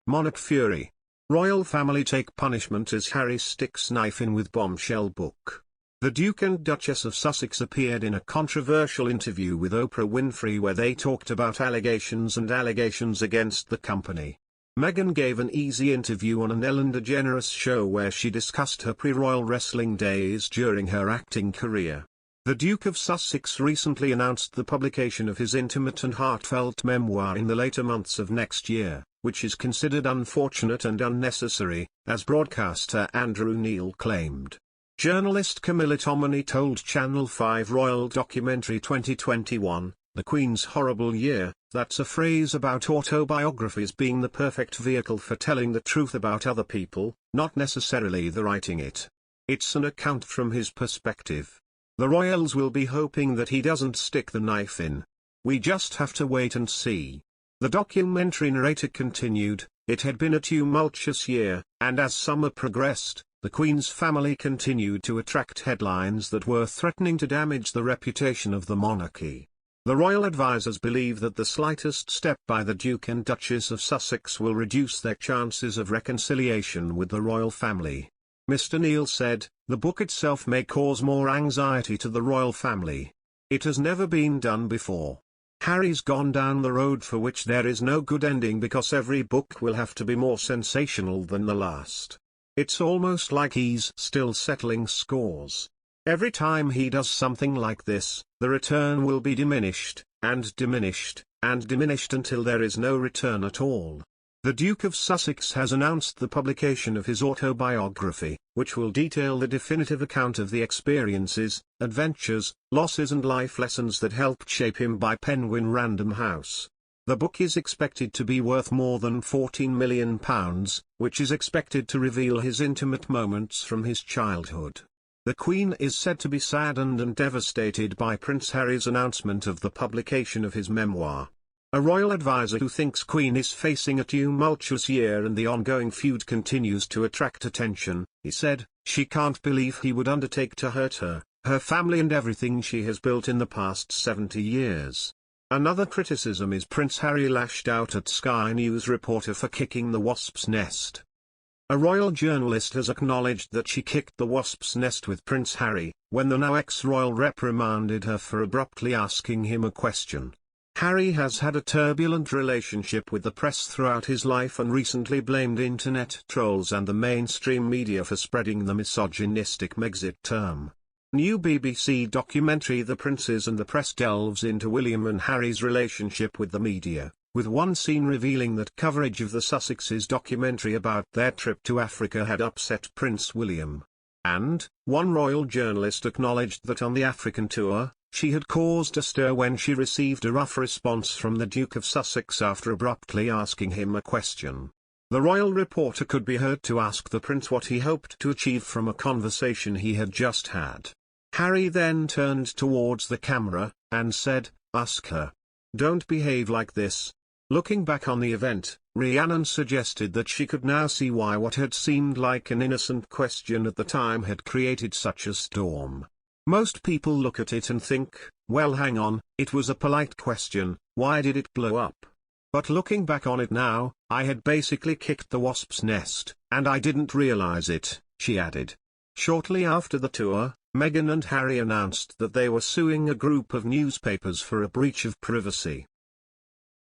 Monarch fury. Royal family take punishment as Harry sticks knife in with Bombshell book. The Duke and Duchess of Sussex appeared in a controversial interview with Oprah Winfrey where they talked about allegations against the company. Meghan gave an easy interview on an Ellen DeGeneres show where she discussed her pre-royal wrestling days during her acting career. The Duke of Sussex recently announced the publication of his intimate and heartfelt memoir in the later months of next year, which is considered unfortunate and unnecessary, as broadcaster Andrew Neil claimed. Journalist Camilla Tominey told Channel 5 Royal Documentary 2021, "The Queen's Horrible Year," that's a phrase about autobiographies being the perfect vehicle for telling the truth about other people, not necessarily the writing it. It's an account from his perspective. The royals will be hoping that he doesn't stick the knife in. We just have to wait and see. The documentary narrator continued, "It had been a tumultuous year, and as summer progressed, the Queen's family continued to attract headlines that were threatening to damage the reputation of the monarchy. The royal advisers believe that the slightest step by the Duke and Duchess of Sussex will reduce their chances of reconciliation with the royal family." Mr. Neil said, "The book itself may cause more anxiety to the royal family. It has never been done before. Harry's gone down the road for which there is no good ending because every book will have to be more sensational than the last. It's almost like he's still settling scores. Every time he does something like this, the return will be diminished, and diminished, and diminished until there is no return at all." The Duke of Sussex has announced the publication of his autobiography, which will detail the definitive account of the experiences, adventures, losses and life lessons that helped shape him by Penguin Random House. The book is expected to be worth more than £14 million, which is expected to reveal his intimate moments from his childhood. The Queen is said to be saddened and devastated by Prince Harry's announcement of the publication of his memoir. A royal advisor who thinks Queen is facing a tumultuous year and the ongoing feud continues to attract attention, he said, "She can't believe he would undertake to hurt her, her family and everything she has built in the past 70 years. Another criticism is Prince Harry lashed out at Sky News reporter for kicking the wasp's nest. A royal journalist has acknowledged that she kicked the wasp's nest with Prince Harry, when the now ex-royal reprimanded her for abruptly asking him a question. Harry has had a turbulent relationship with the press throughout his life and recently blamed internet trolls and the mainstream media for spreading the misogynistic Megxit term. New BBC documentary The Princes and the Press delves into William and Harry's relationship with the media, with one scene revealing that coverage of the Sussexes' documentary about their trip to Africa had upset Prince William. And, one royal journalist acknowledged that on the African tour, she had caused a stir when she received a rough response from the Duke of Sussex after abruptly asking him a question. The royal reporter could be heard to ask the prince what he hoped to achieve from a conversation he had just had. Harry then turned towards the camera, and said, "Ask her. Don't behave like this." Looking back on the event, Rhiannon suggested that she could now see why what had seemed like an innocent question at the time had created such a storm. Most people look at it and think, well hang on, it was a polite question, why did it blow up? But looking back on it now, I had basically kicked the wasp's nest, and I didn't realize it, she added. Shortly after the tour, Meghan and Harry announced that they were suing a group of newspapers for a breach of privacy.